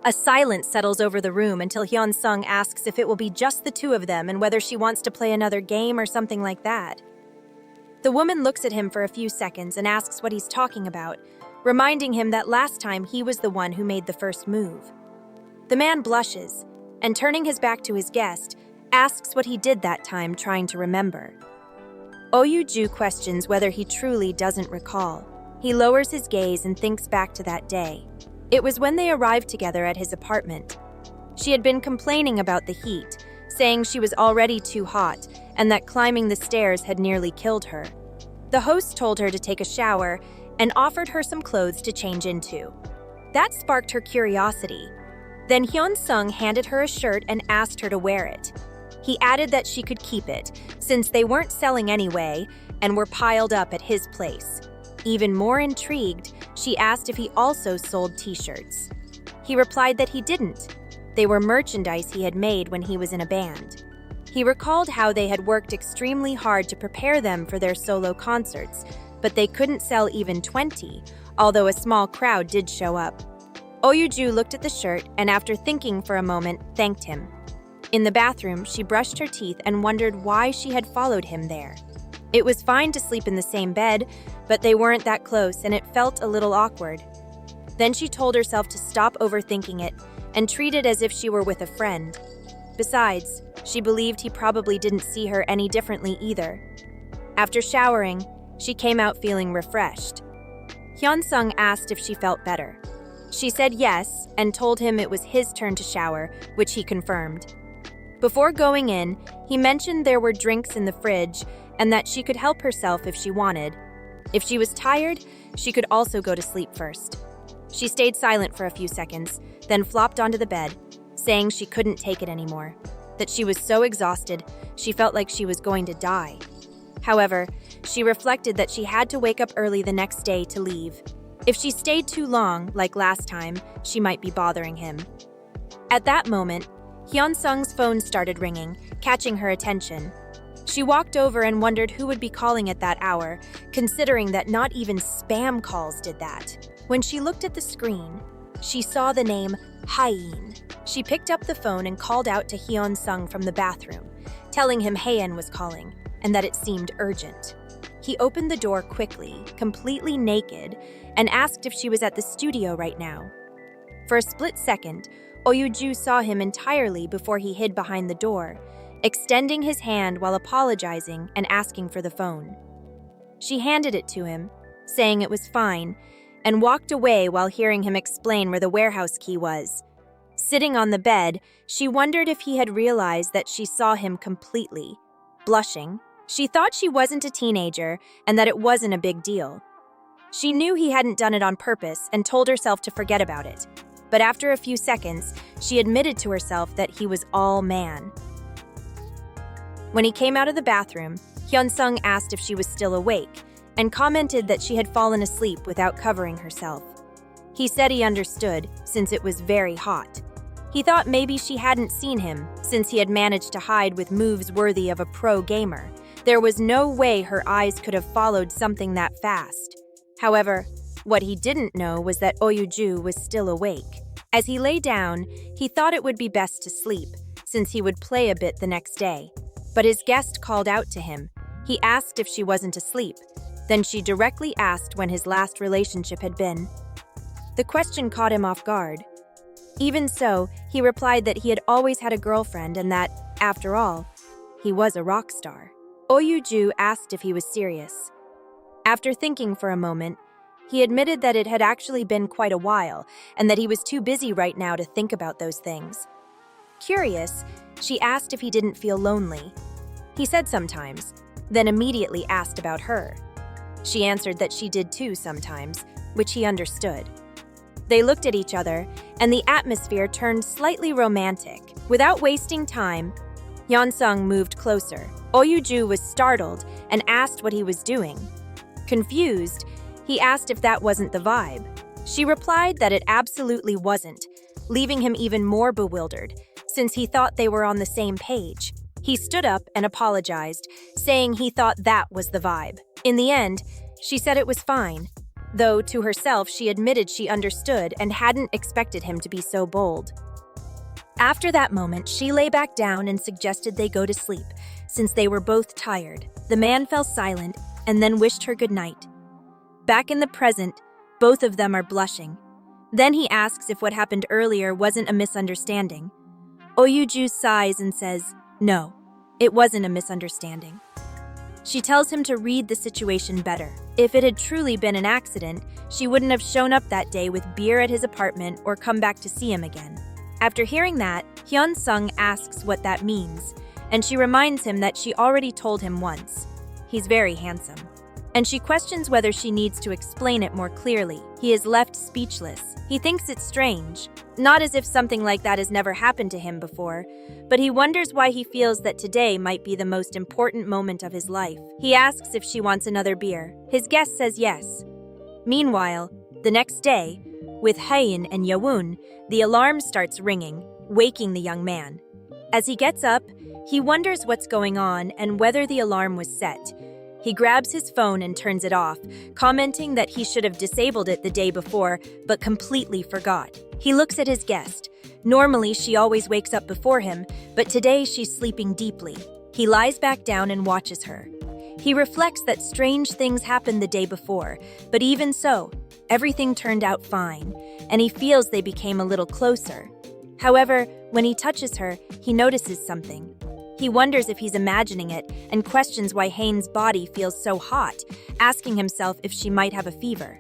A silence settles over the room until Hyun-sung asks if it will be just the two of them and whether she wants to play another game or something like that. The woman looks at him for a few seconds and asks what he's talking about, reminding him that last time he was the one who made the first move. The man blushes, and turning his back to his guest, asks what he did that time, trying to remember. Ju questions whether he truly doesn't recall. He lowers his gaze and thinks back to that day. It was when they arrived together at his apartment. She had been complaining about the heat, saying she was already too hot and that climbing the stairs had nearly killed her. The host told her to take a shower and offered her some clothes to change into. That sparked her curiosity. Then Hyun-sung handed her a shirt and asked her to wear it. He added that she could keep it, since they weren't selling anyway and were piled up at his place. Even more intrigued, she asked if he also sold t-shirts. He replied that he didn't. They were merchandise he had made when he was in a band. He recalled how they had worked extremely hard to prepare them for their solo concerts, but they couldn't sell even 20, although a small crowd did show up. Ju looked at the shirt and, after thinking for a moment, thanked him. In the bathroom, she brushed her teeth and wondered why she had followed him there. It was fine to sleep in the same bed, but they weren't that close and it felt a little awkward. Then she told herself to stop overthinking it and treat it as if she were with a friend. Besides, she believed he probably didn't see her any differently either. After showering, she came out feeling refreshed. Hyun-sung asked if she felt better. She said yes and told him it was his turn to shower, which he confirmed. Before going in, he mentioned there were drinks in the fridge and that she could help herself if she wanted. If she was tired, she could also go to sleep first. She stayed silent for a few seconds, then flopped onto the bed, saying she couldn't take it anymore, that she was so exhausted, she felt like she was going to die. However, she reflected that she had to wake up early the next day to leave. If she stayed too long, like last time, she might be bothering him. At that moment, Hyun-sung's phone started ringing, catching her attention. She walked over and wondered who would be calling at that hour, considering that not even spam calls did that. When she looked at the screen, she saw the name Haein. She picked up the phone and called out to Hyun-sung from the bathroom, telling him Haein was calling and that it seemed urgent. He opened the door quickly, completely naked, and asked if she was at the studio right now. For a split second, Ju saw him entirely before he hid behind the door, extending his hand while apologizing and asking for the phone. She handed it to him, saying it was fine, and walked away while hearing him explain where the warehouse key was. Sitting on the bed, she wondered if he had realized that she saw him completely. Blushing, she thought she wasn't a teenager and that it wasn't a big deal. She knew he hadn't done it on purpose and told herself to forget about it. But after a few seconds, she admitted to herself that he was all man. When he came out of the bathroom, Hyun-sung asked if she was still awake and commented that she had fallen asleep without covering herself. He said he understood, since it was very hot. He thought maybe she hadn't seen him, since he had managed to hide with moves worthy of a pro gamer. There was no way her eyes could have followed something that fast. However, what he didn't know was that Ju was still awake. As he lay down, he thought it would be best to sleep, since he would play a bit the next day. But his guest called out to him. He asked if she wasn't asleep. Then she directly asked when his last relationship had been. The question caught him off guard. Even so, he replied that he had always had a girlfriend and that, after all, he was a rock star. Ju asked if he was serious. After thinking for a moment, he admitted that it had actually been quite a while and that he was too busy right now to think about those things. Curious, she asked if he didn't feel lonely. He said sometimes, then immediately asked about her. She answered that she did too sometimes, which he understood. They looked at each other, and the atmosphere turned slightly romantic. Without wasting time, Hyun-sung moved closer. Ju was startled and asked what he was doing. Confused, he asked if that wasn't the vibe. She replied that it absolutely wasn't, leaving him even more bewildered, since he thought they were on the same page. He stood up and apologized, saying he thought that was the vibe. In the end, she said it was fine. though to herself she admitted she understood and hadn't expected him to be so bold. After that moment, she lay back down and suggested they go to sleep, since they were both tired. The man fell silent and then wished her good night. Back in the present, both of them are blushing. Then he asks if what happened earlier wasn't a misunderstanding. Oyuju sighs and says, no, it wasn't a misunderstanding. She tells him to read the situation better. If it had truly been an accident, she wouldn't have shown up that day with beer at his apartment or come back to see him again. After hearing that, Hyun-sung asks what that means, and she reminds him that she already told him once. He's very handsome. And she questions whether she needs to explain it more clearly. He is left speechless. He thinks it's strange, not as if something like that has never happened to him before, but he wonders why he feels that today might be the most important moment of his life. He asks if she wants another beer. His guest says yes. Meanwhile, the next day, with Haein and Yewon, the alarm starts ringing, waking the young man. As he gets up, he wonders what's going on and whether the alarm was set. He grabs his phone and turns it off, commenting that he should have disabled it the day before, but completely forgot. He looks at his guest. Normally, she always wakes up before him, but today she's sleeping deeply. He lies back down and watches her. He reflects that strange things happened the day before, but even so, everything turned out fine, and he feels they became a little closer. However, when he touches her, he notices something. He wonders if he's imagining it and questions why Haein's body feels so hot, asking himself if she might have a fever.